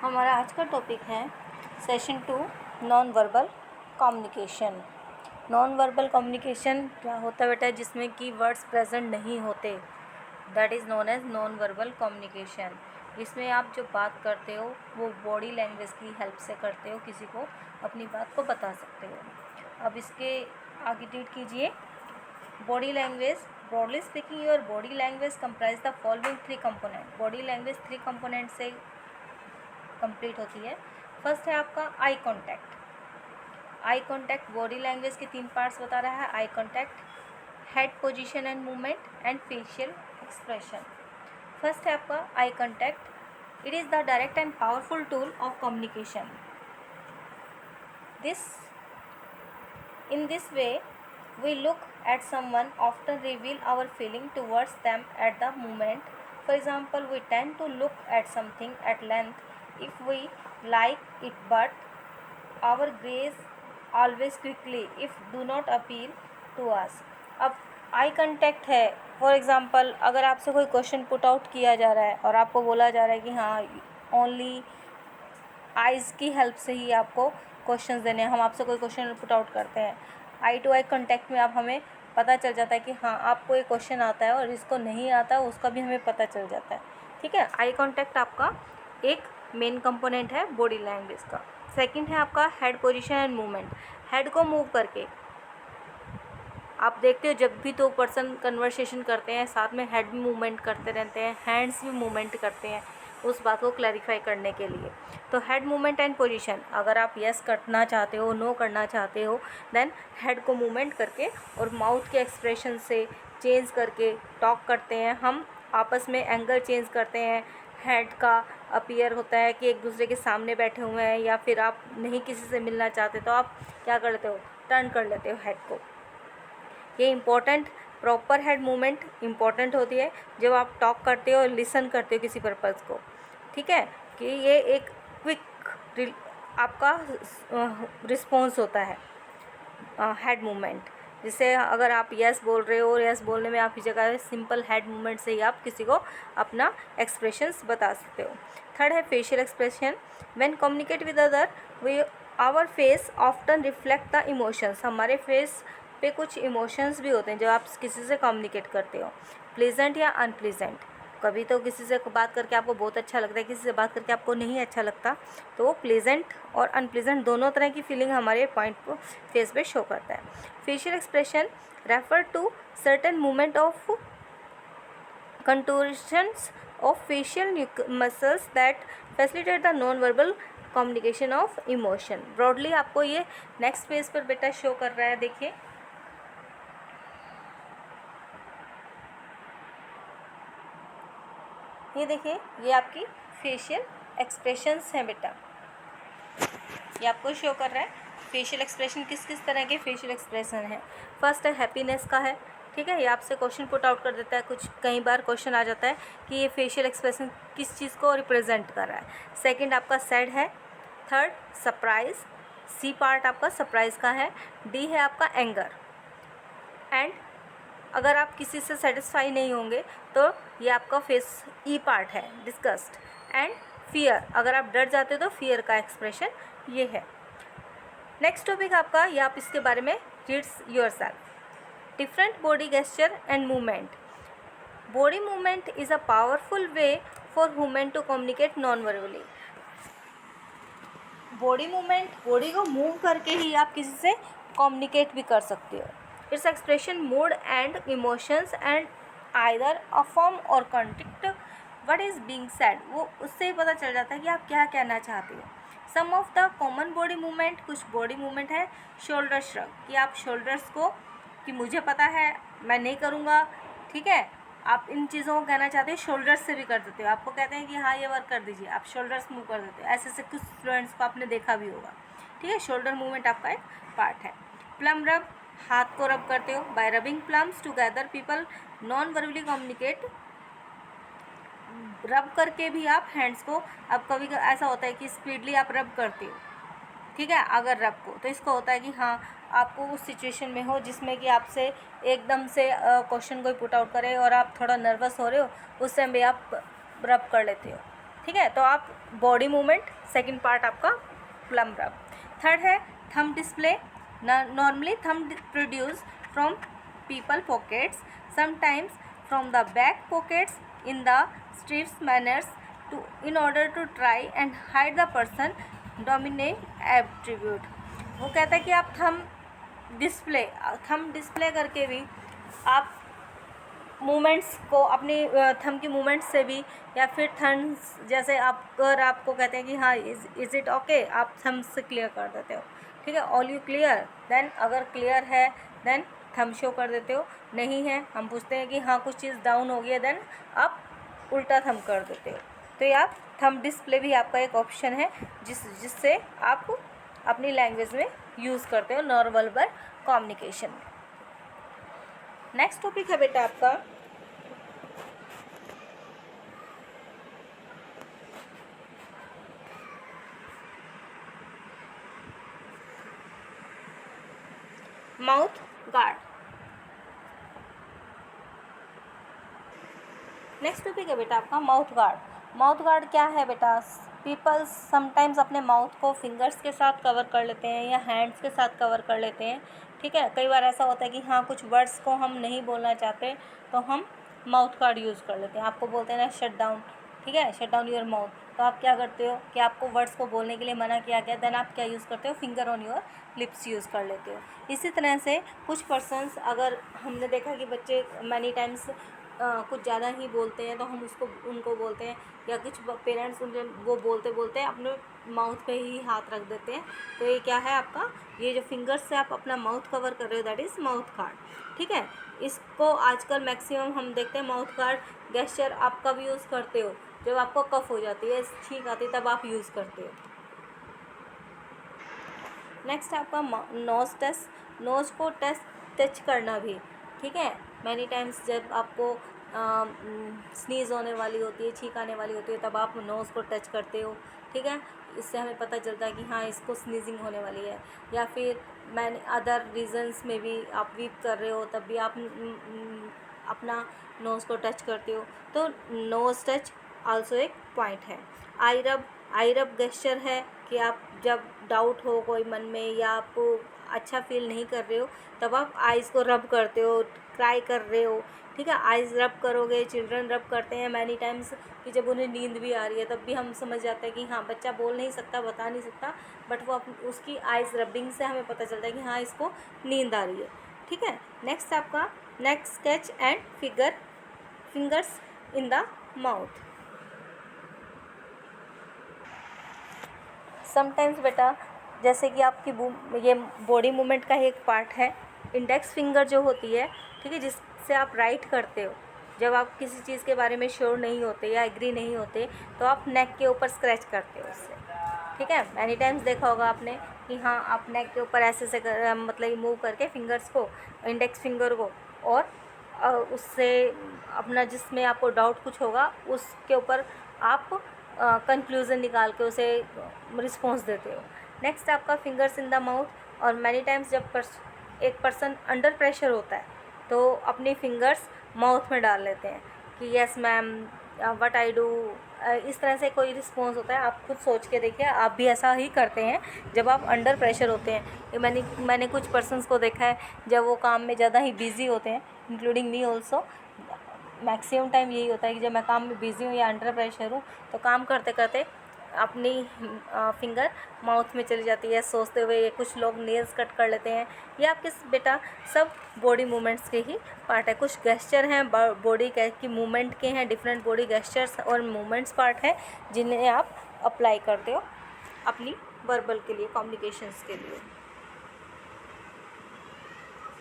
हमारा आज का टॉपिक है session 2 non verbal communication. Non verbal communication क्या होता है बेटा, जिसमें कि वर्ड्स प्रेजेंट नहीं होते, that is known as non verbal communication. इसमें आप जो बात करते हो वो बॉडी लैंग्वेज की हेल्प से करते हो, किसी को अपनी बात को बता सकते हो। अब इसके आगे रीड कीजिए। Body language, broadly speaking your body language comprise the following 3 component. Body language 3 component से कंप्लीट होती है। फर्स्ट है आपका eye contact. Eye contact body language के 3 पार्ट्स बता रहा है। Eye contact, head position and movement and facial expression. First है आपका eye contact. It is the direct and powerful tool of communication. In this way we look at someone, often reveal our feeling towards them at the moment. For example, we tend to look at something at length if we like it, but our gaze always quickly if do not appeal to us. अब आई contact है। For example, अगर आपसे कोई question put out किया जा रहा है और आपको बोला जा रहा है कि हाँ ओनली आइज़ की हेल्प से ही आपको क्वेश्चंस देने हैं, हम आपसे कोई क्वेश्चन पुट आउट करते हैं, आई टू आई कांटेक्ट में अब हमें पता चल जाता है कि हाँ आपको एक क्वेश्चन आता है और जिसको नहीं आता है उसका भी हमें पता चल जाता है। ठीक है, आई कांटेक्ट आपका एक मेन कंपोनेंट है बॉडी लैंग्वेज का। सेकंड है आपका head position and movement. Head को मूव करके आप देखते हो जब भी 2 पर्सन कन्वर्सेशन करते हैं साथ में हेड भी मूवमेंट करते रहते हैं, हैंड्स भी मूवमेंट करते हैं उस बात को क्लैरिफाई करने के लिए। तो हेड मूवमेंट एंड पोजीशन, अगर आप यस करना चाहते हो, नो करना चाहते हो, देन हेड को मूवमेंट करके और माउथ के एक्सप्रेशन से चेंज करके टॉक करते हैं। हम आपस में एंगल चेंज करते हैं। हेड का अपीयर होता है कि एक दूसरे के सामने बैठे हुए हैं, या फिर आप नहीं किसी से मिलना चाहते तो आप क्या कर लेते हो, टर्न कर लेते हो हेड को। ये important, proper head movement important होती है जब आप टॉक करते हो और लिसन करते हो किसी पर्पज़ को। ठीक है, कि ये एक क्विक आपका रिस्पॉन्स होता है हेड मूवमेंट, जिससे अगर आप यस बोल रहे हो और यस बोलने में आपकी जगह सिंपल हेड मूवमेंट से ही आप किसी को अपना एक्सप्रेशंस बता सकते हो। थर्ड है facial expression. When communicate with other we our face often reflect the emotions. हमारे फेस पे कुछ इमोशंस भी होते हैं जब आप किसी से कम्युनिकेट करते हो, प्लेजेंट या अनप्लेजेंट। कभी तो किसी से बात करके आपको बहुत अच्छा लगता है, किसी से बात करके आपको नहीं अच्छा लगता, तो वो प्लेजेंट और अनप्लेजेंट दोनों तरह की फीलिंग हमारे पॉइंट को फेस पे शो करता है। Facial expression refer to certain movement of contortions of facial muscles that facilitate the non verbal communication of emotion. Broadly आपको ये नेक्स्ट पेज पर बेटा शो कर रहा है, देखिए। ये देखिए, ये आपकी फेशियल एक्सप्रेशंस हैं बेटा, ये आपको शो कर रहा है फेशियल एक्सप्रेशन किस किस तरह के फेशियल एक्सप्रेशन है। फर्स्ट है हैप्पीनेस का है। ठीक है, ये आपसे क्वेश्चन पुट आउट कर देता है, कुछ कई बार क्वेश्चन आ जाता है कि ये फेशियल एक्सप्रेशन किस चीज़ को रिप्रेजेंट कर रहा है। सेकंड आपका सैड है। थर्ड सरप्राइज, सी पार्ट आपका सरप्राइज का है। डी है आपका एंगर। एंड अगर आप किसी से सेटिस्फाई नहीं होंगे तो ये आपका फेस ई पार्ट है, डिस्गस्ट। एंड फियर, अगर आप डर जाते हो तो फियर का एक्सप्रेशन ये है। नेक्स्ट टॉपिक आपका, ये आप इसके बारे में reads yourself. Different body gesture and movement. Body movement is a powerful way for human to communicate non verbally. Body movement, body को मूव करके ही आप किसी से कम्युनिकेट भी कर सकते हो। Its expression mood and emotions and either affirm और कॉन्ट्रिक्ट व्हाट इज़ बीइंग सेड। वो उससे ही पता चल जाता है कि आप क्या कहना चाहते हो। Some of the common body movement, कुछ बॉडी मूवमेंट है। शोल्डर श्रग, कि आप शोल्डर्स को, कि मुझे पता है मैं नहीं करूँगा, ठीक है, आप इन चीज़ों को कहना चाहते हैं, शोल्डर्स से भी कर देते हो। आपको कहते हैं कि हाँ ये वर्क कर दीजिए, आप शोल्डर्स मूव कर देते हो। ऐसे ऐसे कुछ स्टूडेंट्स को आपने देखा भी होगा। ठीक है, शोल्डर मूवमेंट आपका एक पार्ट है। प्लम रब, हाथ को रब करते हो। Bye rubbing plums together people non verbally communicate. रब करके भी आप हैंड्स को, अब कभी ऐसा होता है कि स्पीडली आप रब करते हो, ठीक है, अगर रब को, तो इसको होता है कि हाँ आपको उस सिचुएशन में हो जिसमें कि आपसे एकदम से क्वेश्चन कोई पुट आउट करे और आप थोड़ा नर्वस हो रहे हो, उस टाइम भी आप रब कर लेते हो। ठीक है, तो आप बॉडी मूवमेंट, सेकंड पार्ट आपका प्लम रब। थर्ड है thumb display. Normally thumb produce from people pockets, sometimes from the back pockets in the streets manners to in order to try and hide the person dominate attribute. वो कहता है कि आप thumb display करके भी आप movements को अपनी थंब की मूवमेंट्स से भी, या फिर थंब्स जैसे आप अगर आपको कहते हैं कि हाँ इज़ इट ओके, आप थंब से क्लियर कर देते हो। ठीक है, ऑल यू क्लियर, देन अगर क्लियर है देन थंब शो कर देते हो, नहीं है हम पूछते हैं कि हाँ कुछ चीज़ डाउन हो गई है, देन आप उल्टा थंब कर देते हो। तो ये आप थंब डिस्प्ले भी आपका एक ऑप्शन है जिससे आप अपनी लैंग्वेज में यूज़ करते हो नॉन वर्बल कम्युनिकेशन में। नेक्स्ट टॉपिक है बेटा आपका माउथ गार्ड। नेक्स्ट टॉपिक है बेटा आपका माउथ गार्ड। माउथ गार्ड क्या है बेटा? पीपल समटाइम्स अपने माउथ को फिंगर्स के साथ कवर कर लेते हैं या हैंड्स के साथ कवर कर लेते हैं। ठीक है, कई बार ऐसा होता है कि हाँ कुछ वर्ड्स को हम नहीं बोलना चाहते तो हम माउथ गार्ड यूज़ कर लेते हैं। आपको बोलते हैं ना शट डाउन, ठीक है, शट डाउन योर माउथ, तो आप क्या करते हो कि आपको वर्ड्स को बोलने के लिए मना किया गया, देन आप क्या यूज़ करते हो? Finger on your lips use कर लेते हो। इसी तरह से कुछ पर्सन्स, अगर हमने देखा कि बच्चे मैनी टाइम्स कुछ ज़्यादा ही बोलते हैं तो हम उनको बोलते हैं, या कुछ पेरेंट्स उनके वो बोलते बोलते अपने माउथ पे ही हाथ रख देते हैं। तो ये क्या है आपका, ये जो फिंगर्स से आप अपना माउथ कवर कर रहे हो दैट इज़ माउथ गार्ड। ठीक है, इसको आजकल मैक्सिमम हम देखते हैं माउथ गार्ड गेस्चर आप कब यूज़ करते हो? जब आपको कफ हो जाती है, छींक आती है, तब आप यूज़ करते हो। नेक्स्ट आपका नोज टच। नोज को टच करना भी, ठीक है, मैनी टाइम्स जब आपको स्नीज़ होने वाली होती है, छींक आने वाली होती है, तब आप नोज़ को टच करते हो। ठीक है, इससे हमें पता चलता है कि हाँ इसको स्नीजिंग होने वाली है। या फिर मैंने अदर रीजंस में भी आप वीप कर रहे हो तब भी आप अपना नोज़ को टच करते हो। तो नोज़ टच आल्सो एक पॉइंट है। आई रब गेस्चर है कि आप जब डाउट हो कोई मन में या आपको अच्छा फील नहीं कर रहे हो तब आप आइज़ को रब करते हो, ट्राई कर रहे हो। ठीक है, आइज़ रब करोगे, चिल्ड्रन रब करते हैं मैनी टाइम्स कि जब उन्हें नींद भी आ रही है तब भी हम समझ जाते हैं कि हाँ बच्चा बोल नहीं सकता, बता नहीं सकता, बट वो उसकी आइज़ रबिंग से हमें पता चलता है कि हाँ इसको नींद आ रही है। ठीक है, नेक्स्ट आपका neck scratch and fingers in the mouth. Sometimes बेटा जैसे कि आपकी ये बॉडी मूवमेंट का ही एक पार्ट है, इंडेक्स फिंगर जो होती है, ठीक है, जिससे आप राइट करते हो जब आप किसी चीज़ के बारे में श्योर नहीं होते या एग्री नहीं होते तो आप नेक के ऊपर स्क्रैच करते हो उससे। ठीक है, मैनी टाइम्स देखा होगा आपने कि हाँ आप नेक के ऊपर ऐसे से मतलब मूव करके फिंगर्स को, इंडेक्स फिंगर को, और उससे अपना जिसमें आपको डाउट कुछ होगा उसके ऊपर आप कंक्लूज़न निकाल के उसे रिस्पॉन्स देते हो। नेक्स्ट आपका फिंगर्स इन द माउथ, और मैनी टाइम्स जब एक पर्सन अंडर प्रेशर होता है तो अपनी फिंगर्स माउथ में डाल लेते हैं कि yes ma'am what I do, इस तरह से कोई रिस्पॉन्स होता है। आप खुद सोच के देखिए, आप भी ऐसा ही करते हैं जब आप अंडर प्रेशर होते हैं। मैंने कुछ पर्सन्स को देखा है जब वो काम में ज़्यादा ही बिजी होते हैं, including me also, maximum time यही होता है कि जब मैं काम में बिज़ी हूँ या अंडर प्रेशर हूँ तो काम करते करते अपनी फिंगर माउथ में चली जाती है सोचते हुए। कुछ लोग नेल्स कट कर लेते हैं। ये आपके बेटा सब बॉडी मूवमेंट्स के ही पार्ट है। कुछ गेस्चर हैं बॉडी की मूवमेंट के हैं, डिफरेंट बॉडी गेस्चर्स और मूवमेंट्स पार्ट है जिन्हें आप अप्लाई करते हो अपनी वर्बल के लिए, कम्युनिकेशंस के लिए।